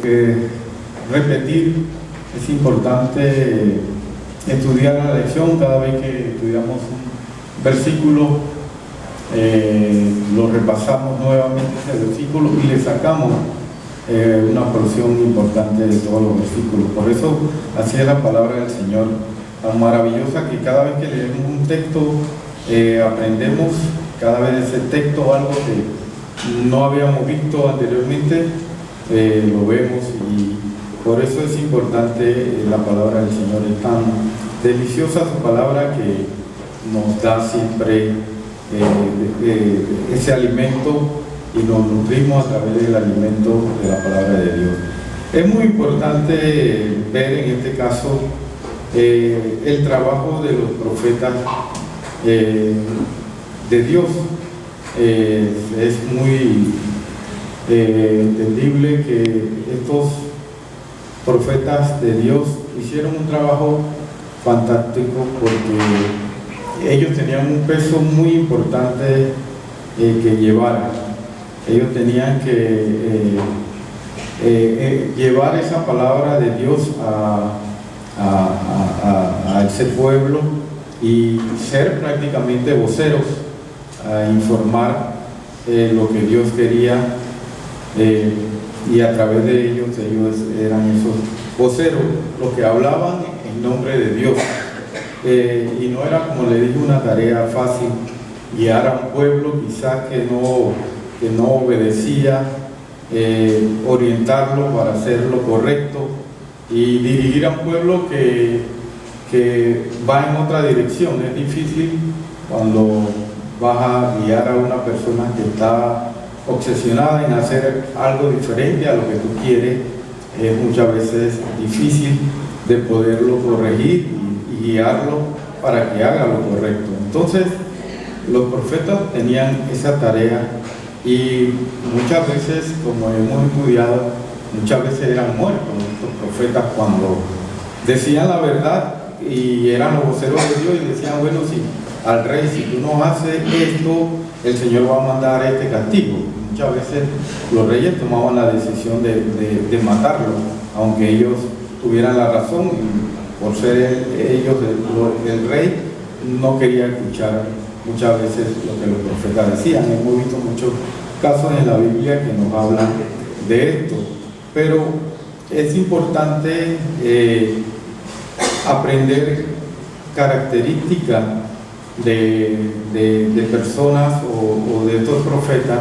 que repetir, es importante estudiar la lección. Cada vez que estudiamos un versículo, lo repasamos nuevamente ese versículo y le sacamos una porción importante de todos los versículos. Por eso así es la palabra del Señor, tan maravillosa, que cada vez que leemos un texto aprendemos cada vez ese texto, algo que no habíamos visto anteriormente, lo vemos, y por eso es importante la palabra del Señor. Es tan deliciosa su palabra que nos da siempre ese alimento, y nos nutrimos a través del alimento de la palabra de Dios. Es muy importante ver en este caso el trabajo de los profetas de Dios. Es muy entendible que estos profetas de Dios hicieron un trabajo fantástico, porque ellos tenían un peso muy importante que llevar. Ellos tenían que llevar esa palabra de Dios a ese pueblo y ser prácticamente voceros, a informar lo que Dios quería, y a través de ellos eran esos voceros los que hablaban en nombre de Dios. Y no era, como le dije, una tarea fácil guiar a un pueblo quizás que no obedecía, orientarlo para hacer lo correcto, y dirigir a un pueblo que va en otra dirección. Es difícil cuando vas a guiar a una persona que está obsesionada en hacer algo diferente a lo que tú quieres. Es muchas veces difícil de poderlo corregir y guiarlo para que haga lo correcto. Entonces, los profetas tenían esa tarea, y muchas veces, como hemos estudiado, muchas veces eran muertos estos profetas cuando decían la verdad y eran los voceros de Dios, y decían: bueno, si al rey, si tú no haces esto, el Señor va a mandar este castigo. Muchas veces los reyes tomaban la decisión de matarlo, aunque ellos tuvieran la razón, y por ser ellos el rey, no quería escuchar muchas veces lo que los profetas decían. Hemos visto muchos casos en la Biblia que nos hablan de esto, pero es importante aprender características de personas o de estos profetas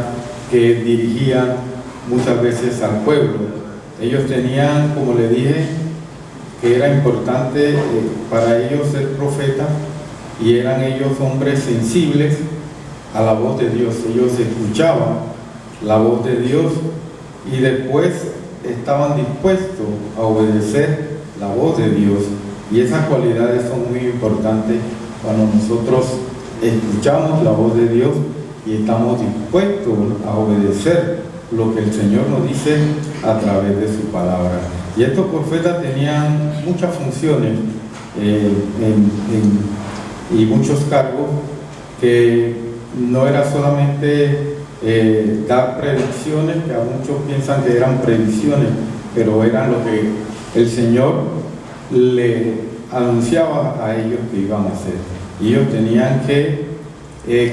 que dirigían muchas veces al pueblo. Ellos tenían, como le dije, que era importante para ellos ser profetas, y eran ellos hombres sensibles a la voz de Dios. Ellos escuchaban la voz de Dios y después estaban dispuestos a obedecer la voz de Dios, y esas cualidades son muy importantes cuando nosotros escuchamos la voz de Dios y estamos dispuestos a obedecer lo que el Señor nos dice a través de su palabra. Y estos profetas tenían muchas funciones y muchos cargos, que no era solamente dar predicciones, que a muchos piensan que eran predicciones, pero eran lo que el Señor le anunciaba a ellos que iban a hacer. Y ellos tenían que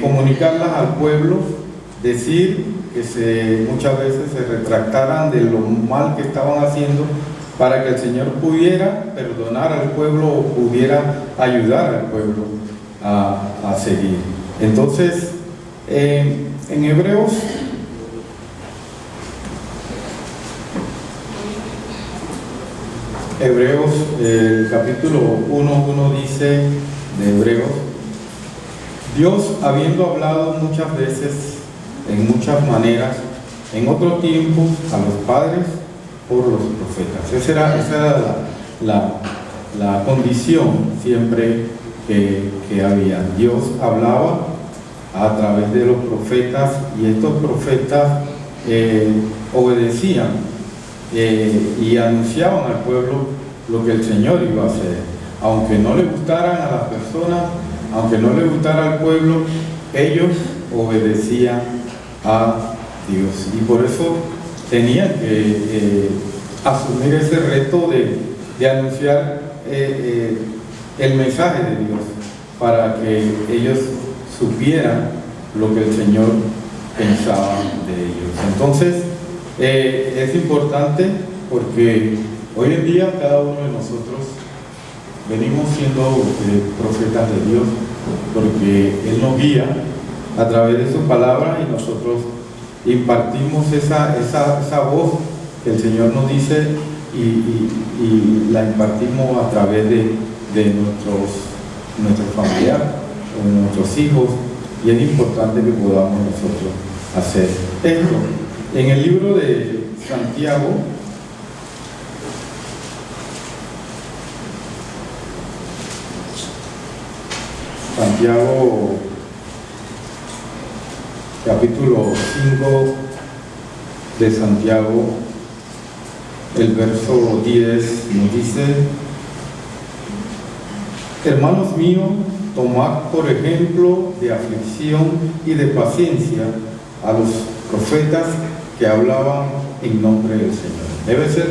comunicarlas al pueblo, decir que muchas veces se retractaran de lo mal que estaban haciendo, para que el Señor pudiera perdonar al pueblo o pudiera ayudar al pueblo a seguir. Entonces, en Hebreos, el capítulo 1 dice de Hebreos: Dios, habiendo hablado muchas veces, en muchas maneras, en otro tiempo, a los padres por los profetas. Esa era la condición siempre que había. Dios hablaba a través de los profetas, y estos profetas obedecían y anunciaban al pueblo lo que el Señor iba a hacer. Aunque no le gustaran a las personas, aunque no le gustara al pueblo, ellos obedecían a Dios, y por eso tenían que asumir ese reto de anunciar el mensaje de Dios, para que ellos supieran lo que el Señor pensaba de ellos. Entonces, es importante porque hoy en día cada uno de nosotros venimos siendo profetas de Dios, porque Él nos guía a través de su palabra y nosotros impartimos esa voz que el Señor nos dice y la impartimos a través de nuestros familiares o de nuestros hijos, y es importante que podamos nosotros hacer esto. En el libro de Santiago, capítulo 5 de Santiago, el verso 10 nos dice: hermanos míos, tomad por ejemplo de aflicción y de paciencia a los profetas que hablaban en nombre del Señor. Debe ser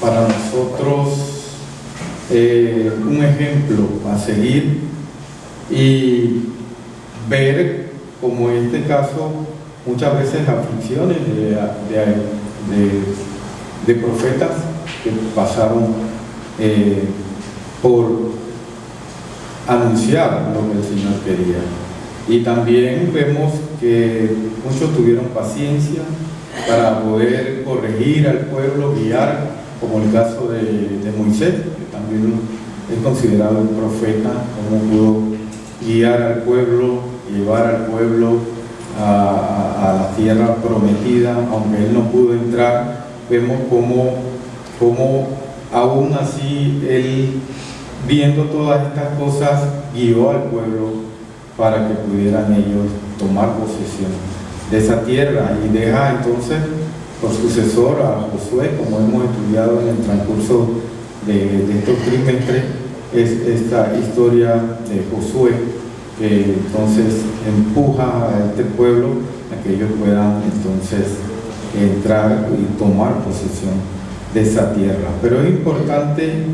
para nosotros un ejemplo a seguir y ver, como en este caso, muchas veces aflicciones de profetas que pasaron por anunciar lo que el Señor quería. Y también vemos que muchos tuvieron paciencia para poder corregir al pueblo, guiar, como el caso de Moisés, que también es considerado un profeta, como pudo guiar al pueblo, llevar al pueblo a la tierra prometida, aunque él no pudo entrar. Vemos cómo aún así él, viendo todas estas cosas, guió al pueblo para que pudieran ellos tomar posesión de esa tierra, y deja entonces por sucesor a Josué, como hemos estudiado en el transcurso de estos trimestres, es esta historia de Josué, que entonces empuja a este pueblo a que ellos puedan entonces entrar y tomar posesión de esa tierra. Pero es importante,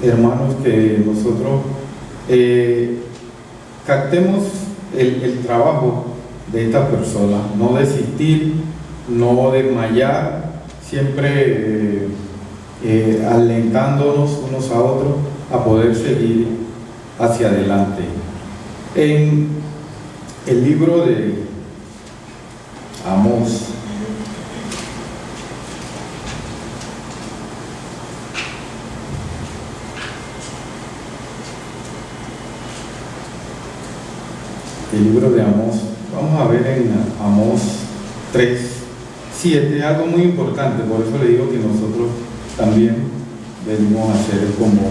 hermanos, que nosotros captemos el trabajo de esta persona, no desistir, no desmayar, siempre alentándonos unos a otros a poder seguir hacia adelante. En el libro de Amós, vamos a ver en Amós 3:7, algo muy importante. Por eso le digo que nosotros también venimos a ser como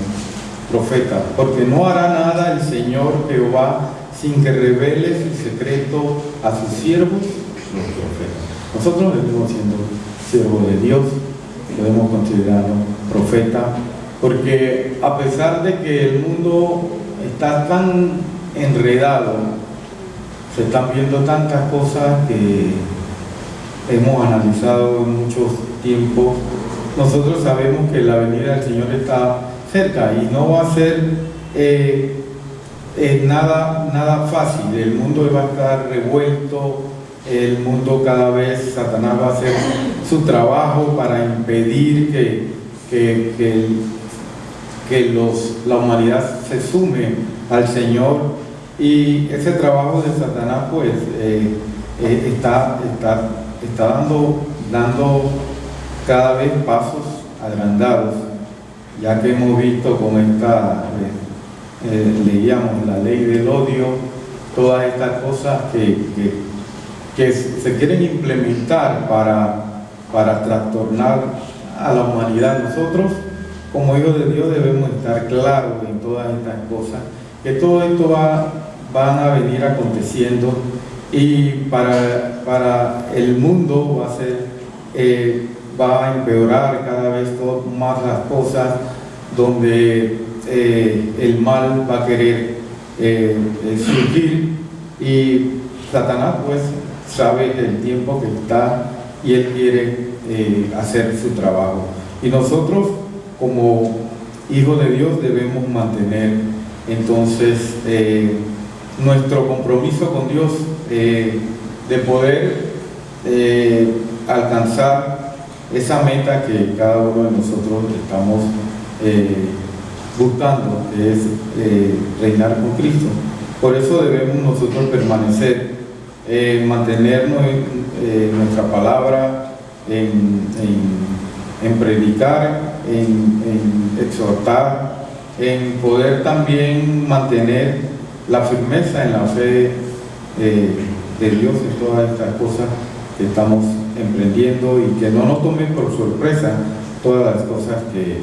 profetas, porque no hará nada el Señor Jehová sin que revele su secreto a sus siervos, los profetas. Nosotros venimos siendo siervos de Dios, podemos considerarnos profetas, porque a pesar de que el mundo está tan enredado, se están viendo tantas cosas que hemos analizado en muchos tiempos, nosotros sabemos que la venida del Señor está cerca y no va a ser nada fácil. El mundo va a estar revuelto, el mundo cada vez, Satanás va a hacer su trabajo para impedir que la humanidad se sume al Señor. Y ese trabajo de Satanás pues está dando cada vez pasos agrandados, ya que hemos visto con esta, leíamos la ley del odio, todas estas cosas que se quieren implementar para trastornar a la humanidad. Nosotros, como hijos de Dios, debemos estar claros en todas estas cosas, que todo esto van a venir aconteciendo, y para el mundo va a empeorar cada vez más las cosas, donde el mal va a querer surgir, y Satanás pues sabe el tiempo que está y Él quiere hacer su trabajo. Y nosotros, como hijos de Dios, debemos mantener entonces nuestro compromiso con Dios, de poder alcanzar esa meta que cada uno de nosotros estamos buscando, que es reinar con Cristo. Por eso debemos nosotros permanecer, mantenernos en nuestra palabra, en predicar, en exhortar, en poder también mantener la firmeza en la fe de Dios en todas estas cosas que estamos emprendiendo, y que no nos tomen por sorpresa todas las cosas que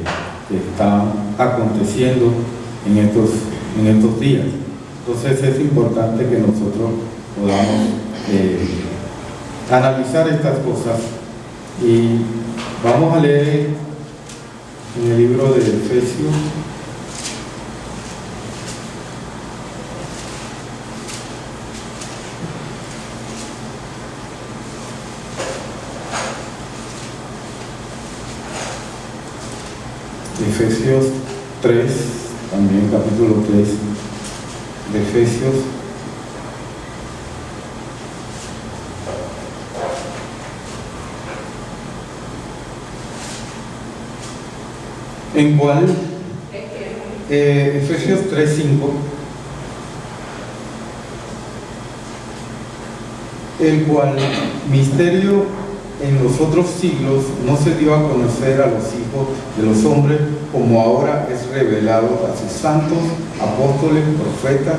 están aconteciendo en estos días. Entonces es importante que nosotros podamos analizar estas cosas, y vamos a leer en el libro de Efesios, Efesios 3, también capítulo 3 de Efesios. En cual Efesios 3:5, el cual misterio en los otros siglos no se dio a conocer a los hijos de los hombres, como ahora es revelado a sus santos, apóstoles, profetas,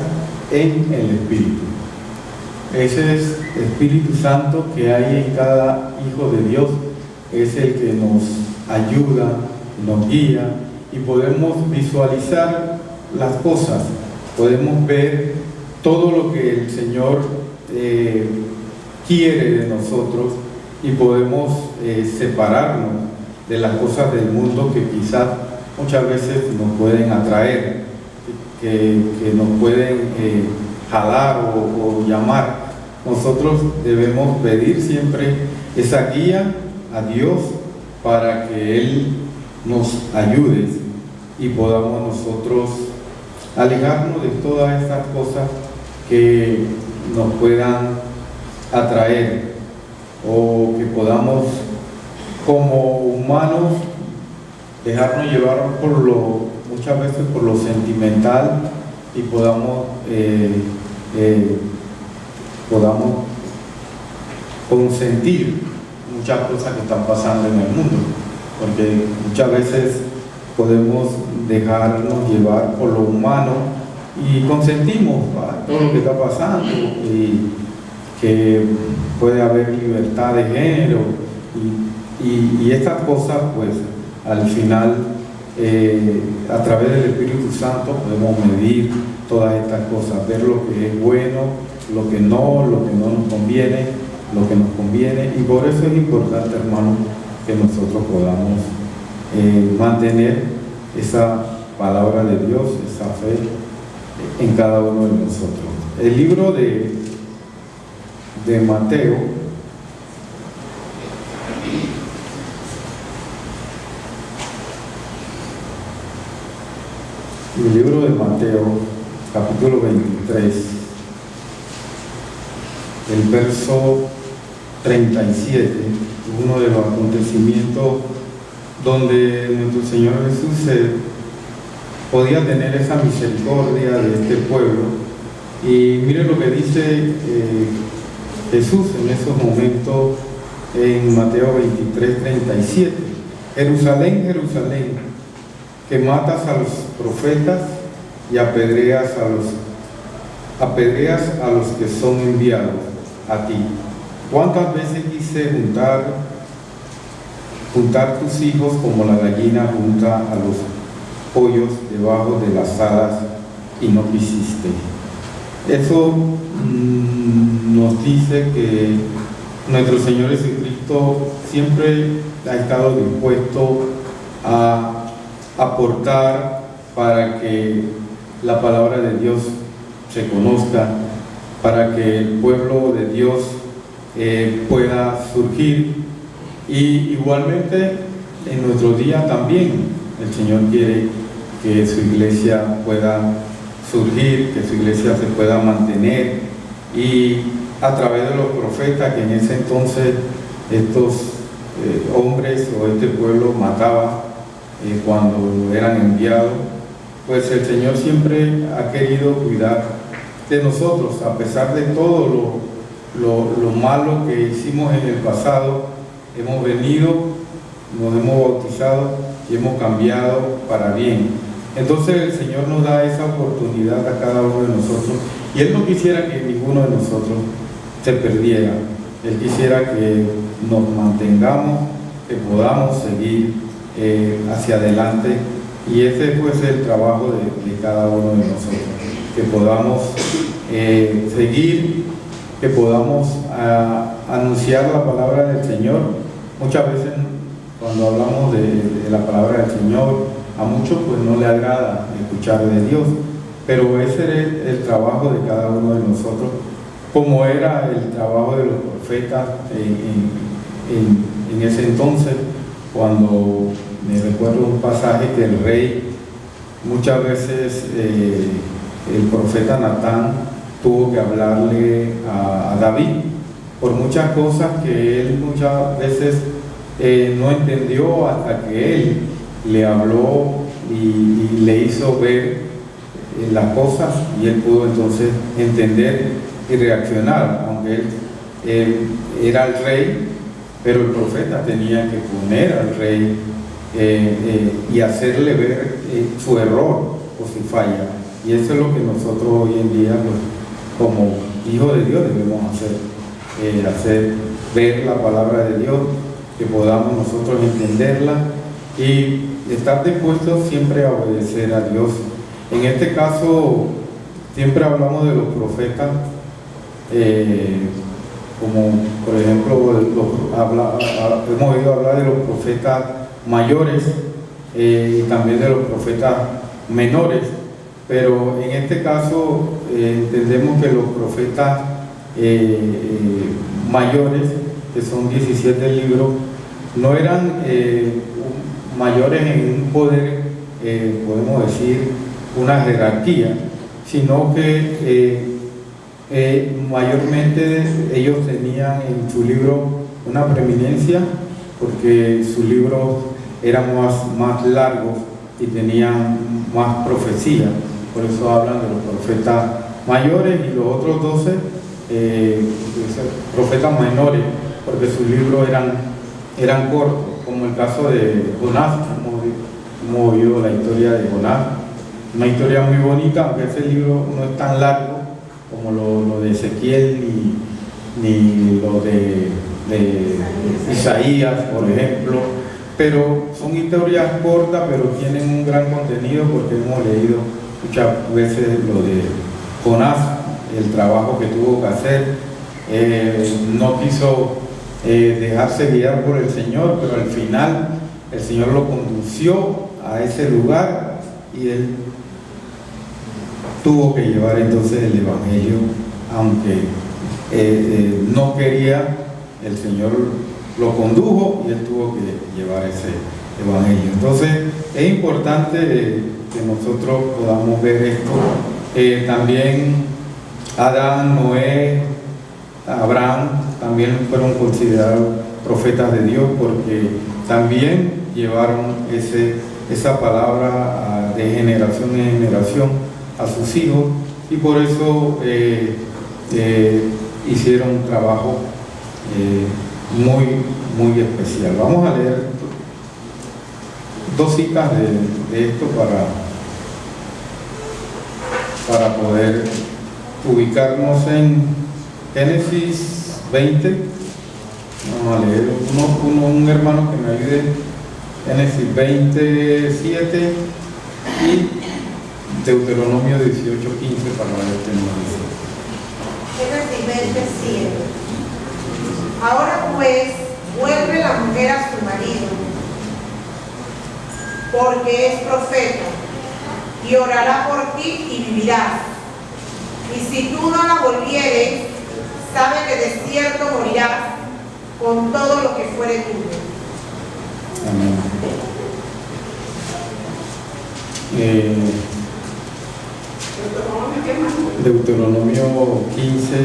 en el Espíritu. Ese es el Espíritu Santo que hay en cada hijo de Dios, es el que nos ayuda, nos guía, y podemos visualizar las cosas, podemos ver todo lo que el Señor quiere de nosotros, y podemos separarnos de las cosas del mundo que quizás muchas veces nos pueden atraer, que nos pueden jalar o llamar. Nosotros debemos pedir siempre esa guía a Dios para que Él nos ayude y podamos nosotros alejarnos de todas estas cosas que nos puedan atraer, o que podamos como humanos dejarnos llevar muchas veces por lo sentimental, y podamos consentir muchas cosas que están pasando en el mundo, porque muchas veces podemos dejarnos llevar por lo humano y consentimos todo lo que está pasando, y que puede haber libertad de género y estas cosas, pues al final a través del Espíritu Santo podemos medir todas estas cosas, ver lo que es bueno, lo que no nos conviene, lo que nos conviene. Y por eso es importante, hermano, que nosotros podamos mantener esa palabra de Dios, esa fe en cada uno de nosotros. El libro de Mateo, el libro de Mateo, capítulo 23, el verso 37, uno de los acontecimientos donde nuestro Señor Jesús podía tener esa misericordia de este pueblo. Y mire lo que dice Jesús en esos momentos en Mateo 23, 37. Jerusalén, Jerusalén, que matas a los profetas y apedreas a los que son enviados a ti. ¿Cuántas veces quise juntar tus hijos como la gallina junta a los pollos debajo de las alas, y no quisiste? Eso nos dice que nuestro Señor Jesucristo siempre ha estado dispuesto a aportar para que la palabra de Dios se conozca, para que el pueblo de Dios pueda surgir Y igualmente en nuestro día también el Señor quiere que su iglesia pueda surgir, que su iglesia se pueda mantener, y a través de los profetas que en ese entonces estos hombres o este pueblo mataba cuando eran enviados, pues el Señor siempre ha querido cuidar de nosotros, a pesar de todo lo malo que hicimos en el pasado. Hemos venido, nos hemos bautizado y hemos cambiado para bien. Entonces el Señor nos da esa oportunidad a cada uno de nosotros, y Él no quisiera que ninguno de nosotros se perdiera. Él quisiera que nos mantengamos, que podamos seguir hacia adelante, y ese pues es el trabajo de cada uno de nosotros, que podamos seguir, que podamos anunciar la palabra del Señor. Muchas veces cuando hablamos de la palabra del Señor, a muchos pues no le agrada escuchar de Dios, pero ese es el trabajo de cada uno de nosotros, como era el trabajo de los profetas en ese entonces, cuando me recuerdo un pasaje que el rey, muchas veces el profeta Natán tuvo que hablarle a David por muchas cosas que él muchas veces no entendió, hasta que él le habló y le hizo ver las cosas, y él pudo entonces entender y reaccionar. Aunque él era el rey, pero el profeta tenía que poner al rey y hacerle ver su error o su falla. Y eso es lo que nosotros hoy en día, pues, como hijos de Dios, debemos hacer ver la palabra de Dios, que podamos nosotros entenderla y estar dispuestos siempre a obedecer a Dios. En este caso, siempre hablamos de los profetas, como por ejemplo hemos oído hablar de los profetas mayores y también de los profetas menores, pero en este caso entendemos que los profetas mayores, que son 17 libros, no eran mayores en un poder, podemos decir, una jerarquía, sino que mayormente ellos tenían en su libro una preeminencia, porque sus libros eran más largos y tenían más profecía. Por eso hablan de los profetas mayores, y los otros 12 profetas menores, porque sus libros eran cortos, como el caso de Jonás. Hemos oído la historia de Jonás, una historia muy bonita, aunque ese libro no es tan largo como lo de Ezequiel ni lo de Isaías, por ejemplo, pero son historias cortas, pero tienen un gran contenido, porque hemos leído muchas veces lo de Jonás, el trabajo que tuvo que hacer. No quiso dejarse guiar por el Señor, pero al final el Señor lo condució a ese lugar, y él tuvo que llevar entonces el Evangelio, aunque no quería. El Señor lo condujo y él tuvo que llevar ese Evangelio. Entonces es importante que nosotros podamos ver esto. También Adán, Noé, Abraham también fueron considerados profetas de Dios, porque también llevaron esa palabra de generación en generación a sus hijos, y por eso hicieron un trabajo muy especial. Vamos a leer dos citas de esto para poder ubicarnos en Génesis 20. Vamos a leer un hermano que me ayude. Génesis 27 y Deuteronomio 18:15 para ver qué nos dice. Génesis 27. Ahora pues, vuelve la mujer a su marido, porque es profeta, y orará por ti y vivirás. Y si tú no la volvieres, sabe que de cierto morirás, con todo lo que fuere tuyo. Amén. Deuteronomio 15,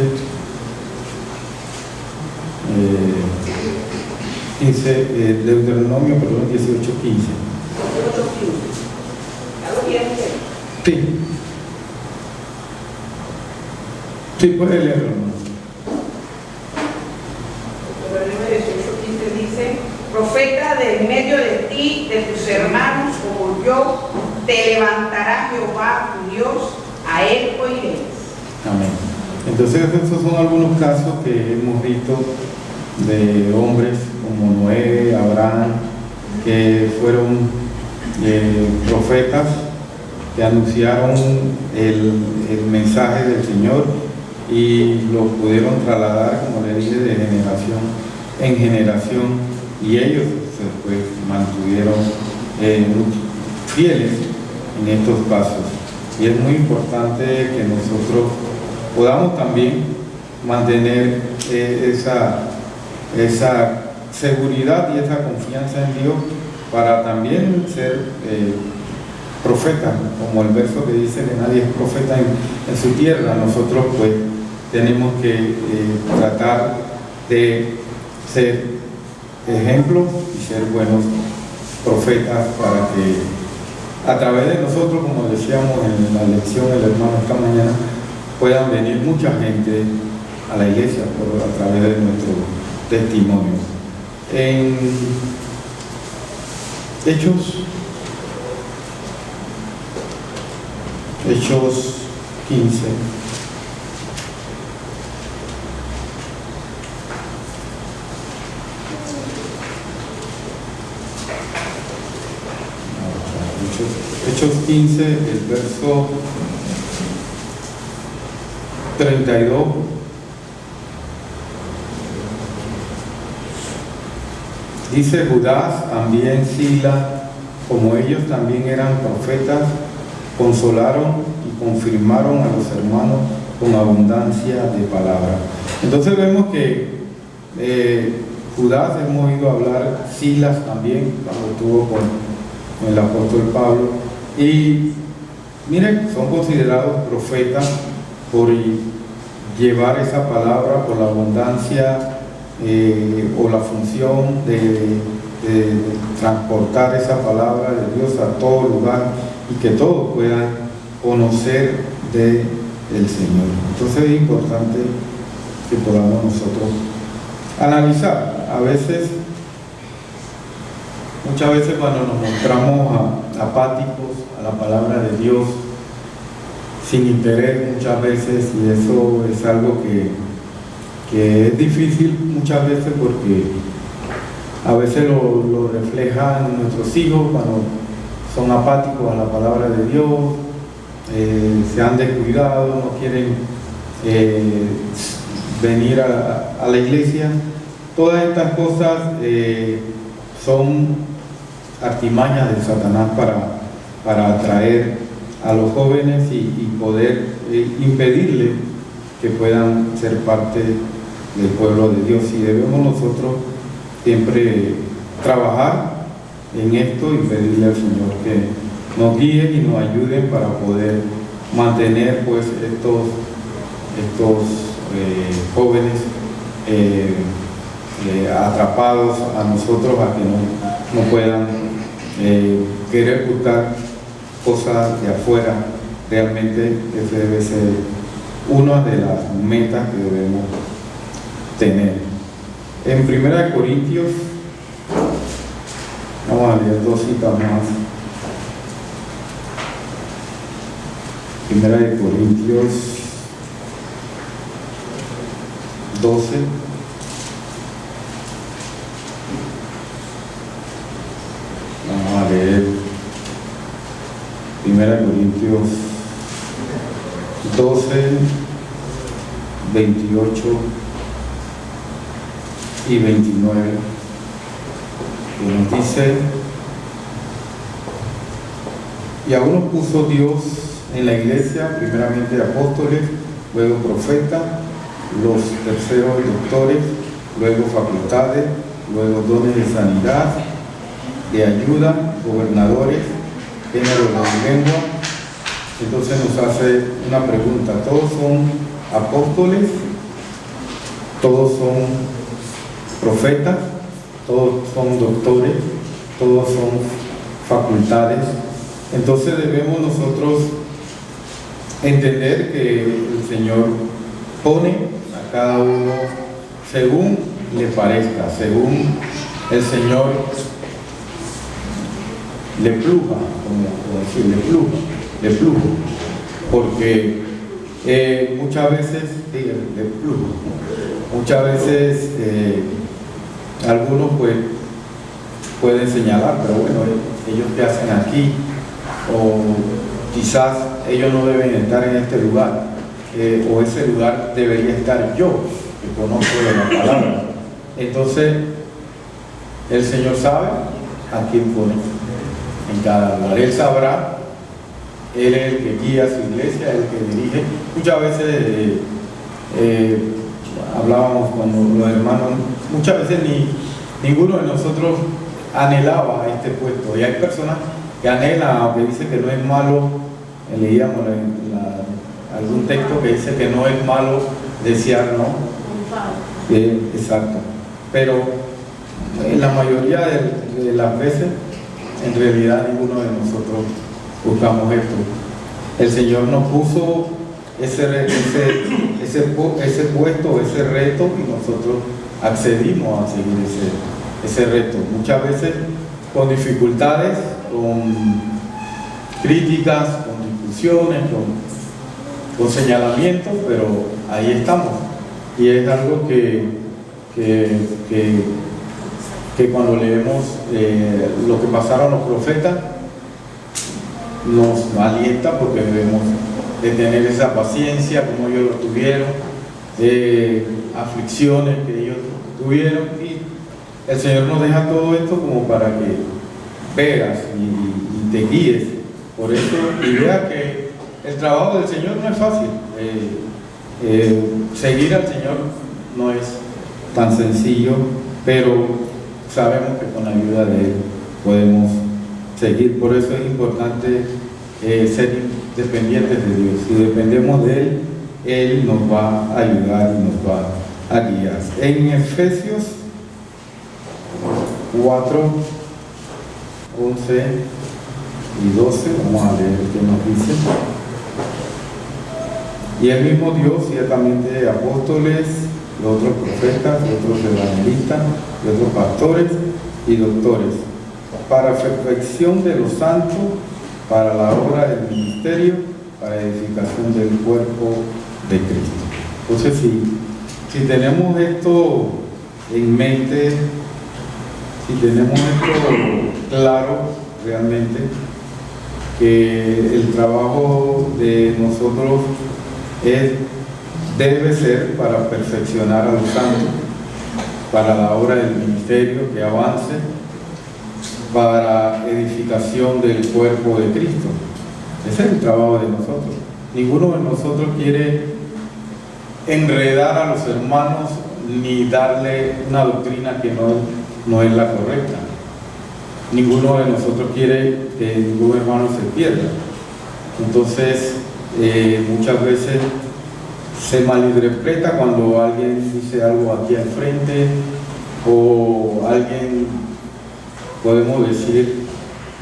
18:15. Sí. Sí, puede leerlo, ¿no? Deuteronomio 18:15 dice: profeta de en medio de ti, de tus hermanos como yo, te levantará Jehová tu Dios, a él oiréis. Amén. Entonces estos son algunos casos que hemos visto de hombres como Noé, Abraham, que fueron profetas que anunciaron el mensaje del Señor y lo pudieron trasladar, como le dije, de generación en generación, y ellos pues mantuvieron fieles en estos pasos. Y es muy importante que nosotros podamos también mantener esa seguridad y esa confianza en Dios para también ser profetas, como el verso que dice que nadie es profeta en su tierra. Nosotros pues tenemos que tratar de ser ejemplos y ser buenos profetas para que a través de nosotros, como decíamos en la lección del hermano esta mañana, puedan venir mucha gente a la iglesia a través de nuestro testimonio. En Hechos 15. Hechos 15, el verso 32. Dice: Judas, también Sila, como ellos también eran profetas, consolaron y confirmaron a los hermanos con abundancia de palabra. Entonces vemos que Judas, hemos oído hablar, Silas también, cuando estuvo con el apóstol Pablo, y miren, son considerados profetas por llevar esa palabra, por la abundancia o la función de transportar esa palabra de Dios a todo lugar y que todos puedan conocer del Señor. Entonces es importante que podamos nosotros analizar. Muchas veces cuando nos mostramos apáticos a la palabra de Dios, sin interés muchas veces, y eso es algo que es difícil muchas veces, porque a veces lo reflejan nuestros hijos cuando son apáticos a la palabra de Dios, se han descuidado, no quieren venir a la iglesia. Todas estas cosas son artimañas de Satanás para atraer a los jóvenes y poder impedirle que puedan ser parte del pueblo de Dios. Y debemos nosotros siempre trabajar en esto y pedirle al Señor que nos guíe y nos ayude para poder mantener pues estos jóvenes atrapados a nosotros, a que no puedan querer buscar cosas de afuera. Realmente esa debe ser una de las metas que debemos tener. En 1 Corintios, vamos a leer dos citas más. 1 Corintios 12. Vamos a leer 1 Corintios 12, 28 y 29, que nos dice: y aún nos puso Dios en la iglesia, primeramente apóstoles, luego profetas, los terceros doctores, luego facultades, luego dones de sanidad, de ayuda, gobernadores, género de lengua. Entonces nos hace una pregunta: ¿todos son apóstoles? ¿Todos son profetas? ¿Todos son doctores? ¿Todos son facultades? Entonces debemos nosotros entender que el Señor pone a cada uno según le parezca, según el Señor le pluja, como decir, le pluja, porque muchas veces, sí, le pluja, muchas veces algunos pues pueden señalar, pero bueno, ellos qué hacen aquí, o quizás ellos no deben estar en este lugar, o ese lugar debería estar yo, que conozco de la palabra. Entonces el Señor sabe a quién pone en cada lugar. Él sabrá, Él es el que guía a su iglesia, el que dirige. Muchas veces hablábamos con los hermanos, muchas veces ninguno de nosotros anhelaba este puesto, y hay personas que anhelan, aunque dicen que no es malo. Leíamos algún texto que dice que no es malo desear, ¿no? Exacto, pero en la mayoría de las veces en realidad ninguno de nosotros buscamos esto. El Señor nos puso ese puesto, ese reto, y nosotros accedimos a seguir ese reto, muchas veces con dificultades, con críticas, con discusiones, con señalamientos, pero ahí estamos. Y es algo que cuando leemos lo que pasaron los profetas nos alienta, porque debemos de tener esa paciencia como ellos lo tuvieron, aflicciones que ellos tuvieron, y el Señor nos deja todo esto como para que veas y te guíes por eso, y vea que el trabajo del Señor no es fácil. Seguir al Señor no es tan sencillo, pero sabemos que con la ayuda de Él podemos seguir. Por eso es importante ser dependientes de Dios. Si dependemos de Él, Él nos va a ayudar y nos va a guiar. En Efesios 4, 11 y 12, vamos a leer qué nos dice. Y el mismo Dios ciertamente apóstoles, y otros profetas, y otros evangelistas, y otros pastores y doctores, para perfección de los santos, para la obra del ministerio, para edificación del cuerpo de Cristo. Entonces, si tenemos esto en mente, si tenemos esto claro realmente, que el trabajo de nosotros debe ser para perfeccionar a los santos, para la obra del ministerio que avance, para edificación del cuerpo de Cristo. Ese es el trabajo de nosotros. Ninguno de nosotros quiere enredar a los hermanos ni darle una doctrina que no es la correcta. Ninguno de nosotros quiere que ningún hermano se pierda. Entonces, muchas veces se malinterpreta cuando alguien dice algo aquí al frente, o alguien, podemos decir,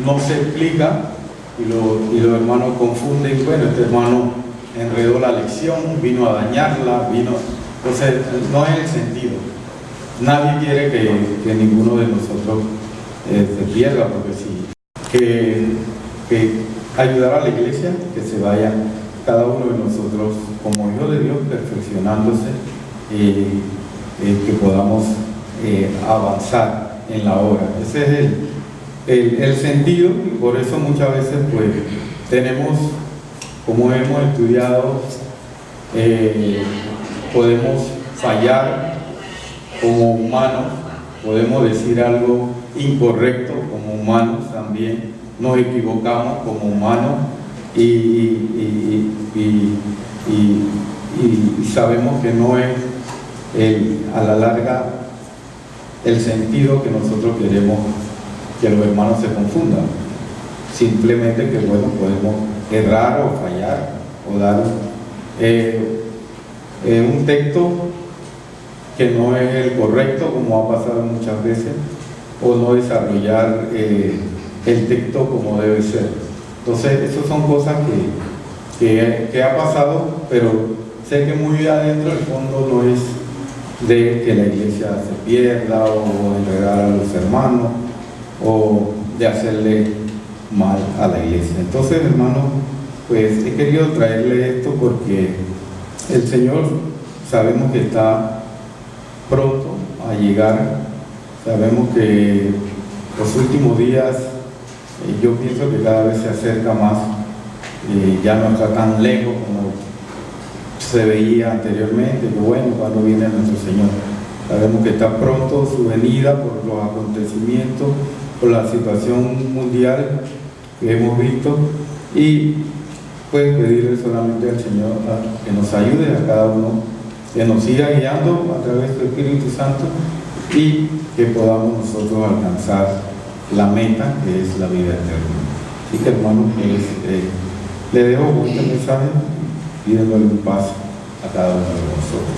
no se explica, y los hermanos confunden. Bueno, este hermano enredó la lección, vino a dañarla, entonces no es el sentido. Nadie quiere que ninguno de nosotros se pierda, porque sí, que ayudar a la iglesia, que se vaya cada uno de nosotros como hijos de Dios perfeccionándose, que podamos avanzar en la obra. Ese es el sentido, y por eso muchas veces pues tenemos, como hemos estudiado, podemos fallar como humanos, podemos decir algo incorrecto como humanos también, nos equivocamos como humanos, y sabemos que no es a la larga el sentido que nosotros queremos que los hermanos se confundan. Simplemente que, bueno, podemos errar o fallar o dar un texto que no es el correcto, como ha pasado muchas veces, o no desarrollar el texto como debe ser. Entonces, esas son cosas que ha pasado, pero sé que muy adentro el fondo no es de que la iglesia se pierda o enredar a los hermanos o de hacerle mal a la iglesia. Entonces, hermanos, pues he querido traerle esto porque el Señor sabemos que está pronto a llegar. Sabemos que los últimos días, yo pienso que cada vez se acerca más, ya no está tan lejos como se veía anteriormente, que bueno, cuando viene nuestro Señor. Sabemos que está pronto su venida por los acontecimientos, por la situación mundial que hemos visto, y pues pedirle solamente al Señor que nos ayude a cada uno, que nos siga guiando a través del Espíritu Santo y que podamos nosotros alcanzar la meta, que es la vida eterna. Así que, hermanos, le dejo este mensaje pidiéndole un paso a cada uno de nosotros.